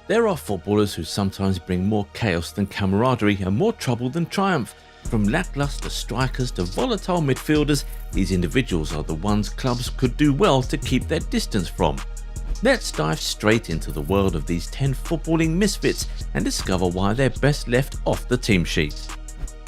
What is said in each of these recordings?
There are footballers who sometimes bring more chaos than camaraderie and more trouble than triumph. From lackluster strikers to volatile midfielders, these individuals are the ones clubs could do well to keep their distance from. Let's dive straight into the world of these 10 footballing misfits and discover why they're best left off the team sheet.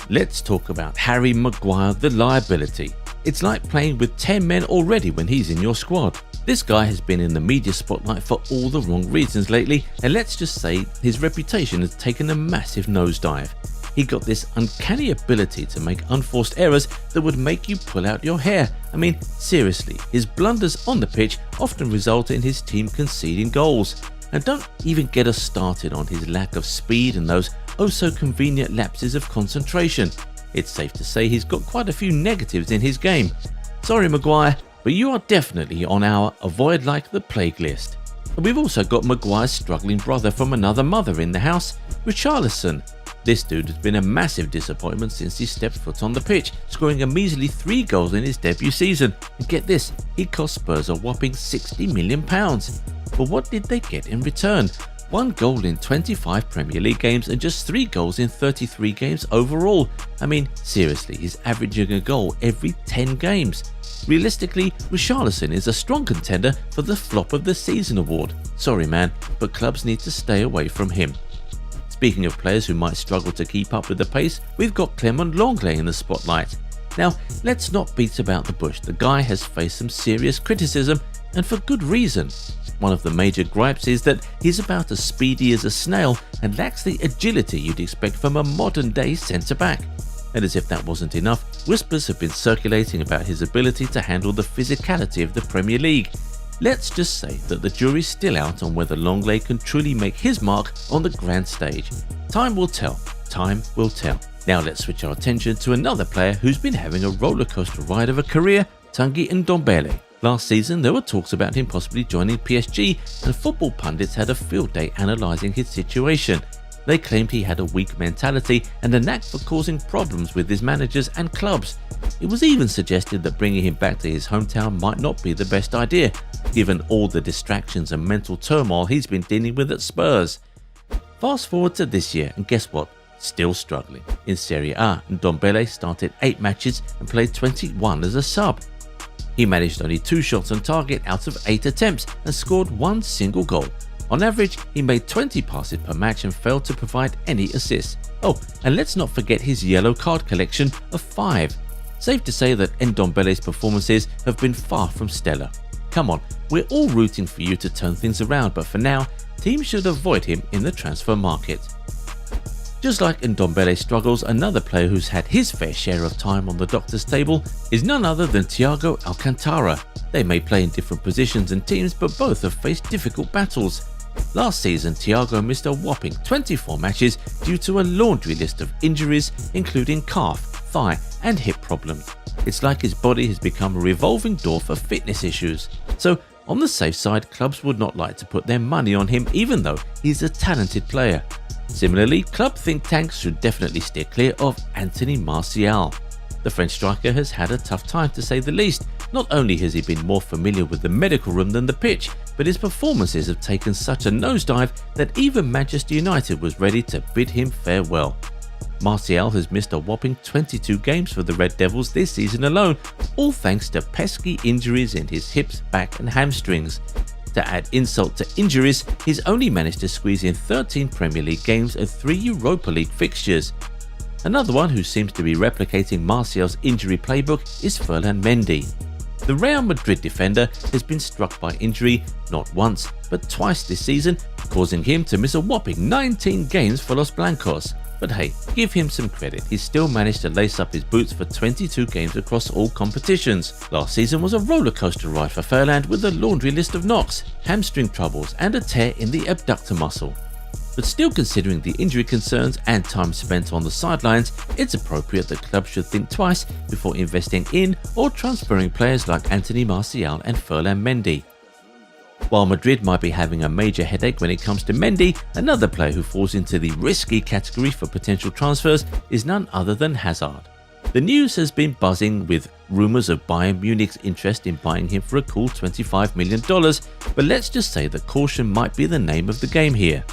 Let's talk about Harry Maguire, the liability. It's like playing with 10 men already when he's in your squad. This guy has been in the media spotlight for all the wrong reasons lately, and let's just say his reputation has taken a massive nosedive. He got this uncanny ability to make unforced errors that would make you pull out your hair. I mean, seriously, his blunders on the pitch often result in his team conceding goals. And don't even get us started on his lack of speed and those oh-so-convenient lapses of concentration. It's safe to say he's got quite a few negatives in his game. Sorry Maguire, but you are definitely on our avoid like the plague list. And we've also got Maguire's struggling brother from another mother in the house, Richarlison. This dude has been a massive disappointment since he stepped foot on the pitch, scoring a measly 3 goals in his debut season. And get this, he cost Spurs a whopping £60 million. But what did they get in return? 1 goal in 25 Premier League games and just 3 goals in 33 games overall. I mean, seriously, he's averaging a goal every 10 games. Realistically, Richarlison is a strong contender for the Flop of the Season award. Sorry man, but clubs need to stay away from him. Speaking of players who might struggle to keep up with the pace, we've got Clement Lenglet in the spotlight. Now, let's not beat about the bush. The guy has faced some serious criticism, and for good reason. One of the major gripes is that he's about as speedy as a snail and lacks the agility you'd expect from a modern-day centre-back. And as if that wasn't enough, whispers have been circulating about his ability to handle the physicality of the Premier League. Let's just say that the jury's still out on whether Lenglet can truly make his mark on the grand stage. Time will tell. Time will tell. Now let's switch our attention to another player who's been having a rollercoaster ride of a career, Tanguy Ndombele. Last season there were talks about him possibly joining PSG, and football pundits had a field day analysing his situation. They claimed he had a weak mentality and a knack for causing problems with his managers and clubs. It was even suggested that bringing him back to his hometown might not be the best idea, given all the distractions and mental turmoil he's been dealing with at Spurs. Fast forward to this year and guess what? Still struggling. In Serie A, Ndombele started 8 matches and played 21 as a sub. He managed only 2 shots on target out of 8 attempts and scored 1 single goal. On average, he made 20 passes per match and failed to provide any assists. Oh, and let's not forget his yellow card collection of 5. Safe to say that Ndombele's performances have been far from stellar. Come on, we're all rooting for you to turn things around, but for now, teams should avoid him in the transfer market. Just like Ndombele's struggles, another player who's had his fair share of time on the doctor's table is none other than Thiago Alcantara. They may play in different positions and teams, but both have faced difficult battles. Last season, Thiago missed a whopping 24 matches due to a laundry list of injuries, including calf, thigh and hip problems. It's like his body has become a revolving door for fitness issues. So, on the safe side, clubs would not like to put their money on him even though he's a talented player. Similarly, club think tanks should definitely steer clear of Anthony Martial. The French striker has had a tough time to say the least. Not only has he been more familiar with the medical room than the pitch, but his performances have taken such a nosedive that even Manchester United was ready to bid him farewell. Martial has missed a whopping 22 games for the Red Devils this season alone, all thanks to pesky injuries in his hips, back and hamstrings. To add insult to injuries, he's only managed to squeeze in 13 Premier League games and 3 Europa League fixtures. Another one who seems to be replicating Martial's injury playbook is Ferland Mendy. The Real Madrid defender has been struck by injury not once but twice this season, causing him to miss a whopping 19 games for Los Blancos. But hey, give him some credit, he's still managed to lace up his boots for 22 games across all competitions. Last season was a rollercoaster ride for Ferland with a laundry list of knocks, hamstring troubles and a tear in the abductor muscle. But still, considering the injury concerns and time spent on the sidelines, it's appropriate that clubs should think twice before investing in or transferring players like Anthony Martial and Ferland Mendy. While Madrid might be having a major headache when it comes to Mendy, another player who falls into the risky category for potential transfers is none other than Hazard. The news has been buzzing with rumours of Bayern Munich's interest in buying him for a cool $25 million, but let's just say that caution might be the name of the game here.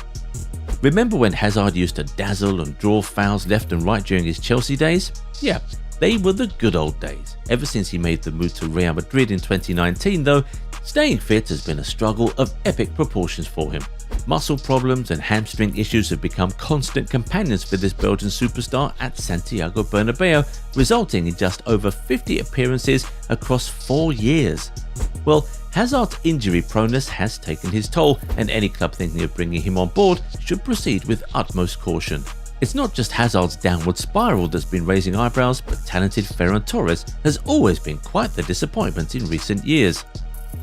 Remember when Hazard used to dazzle and draw fouls left and right during his Chelsea days? Yeah, they were the good old days. Ever since he made the move to Real Madrid in 2019 though, staying fit has been a struggle of epic proportions for him. Muscle problems and hamstring issues have become constant companions for this Belgian superstar at Santiago Bernabeu, resulting in just over 50 appearances across 4 years. Well, Hazard's injury proneness has taken his toll, and any club thinking of bringing him on board should proceed with utmost caution. It's not just Hazard's downward spiral that's been raising eyebrows, but talented Ferran Torres has always been quite the disappointment in recent years.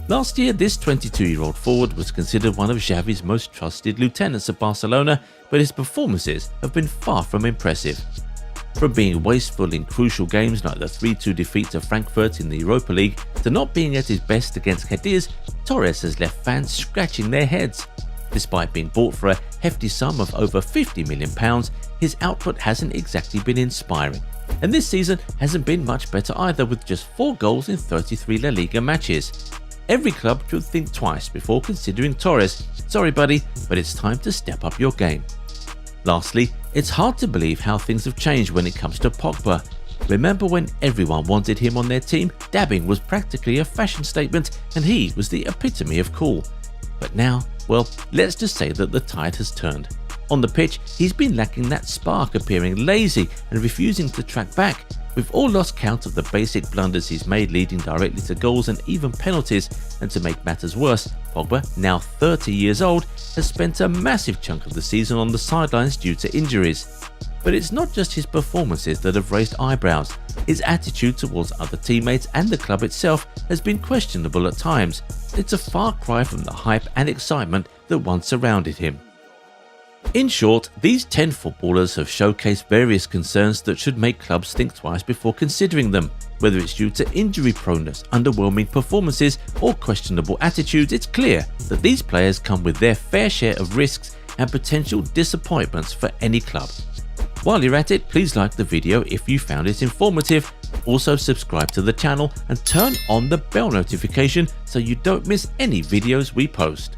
Last year, this 22-year-old forward was considered one of Xavi's most trusted lieutenants at Barcelona, but his performances have been far from impressive. From being wasteful in crucial games like the 3-2 defeat to Frankfurt in the Europa League to not being at his best against Cadiz, Torres has left fans scratching their heads. Despite being bought for a hefty sum of over £50 million, his output hasn't exactly been inspiring, and this season hasn't been much better either, with just 4 goals in 33 La Liga matches. Every club should think twice before considering Torres. Sorry buddy, but it's time to step up your game. Lastly, it's hard to believe how things have changed when it comes to Pogba. Remember when everyone wanted him on their team? Dabbing was practically a fashion statement and he was the epitome of cool. But now, well, let's just say that the tide has turned. On the pitch, he's been lacking that spark, appearing lazy and refusing to track back. We've all lost count of the basic blunders he's made, leading directly to goals and even penalties, and to make matters worse, Pogba, now 30 years old, has spent a massive chunk of the season on the sidelines due to injuries. But it's not just his performances that have raised eyebrows. His attitude towards other teammates and the club itself has been questionable at times. It's a far cry from the hype and excitement that once surrounded him. In short, these 10 footballers have showcased various concerns that should make clubs think twice before considering them. Whether it's due to injury proneness, underwhelming performances, or questionable attitudes, it's clear that these players come with their fair share of risks and potential disappointments for any club. While you're at it, please like the video if you found it informative. Also subscribe to the channel and turn on the bell notification so you don't miss any videos we post.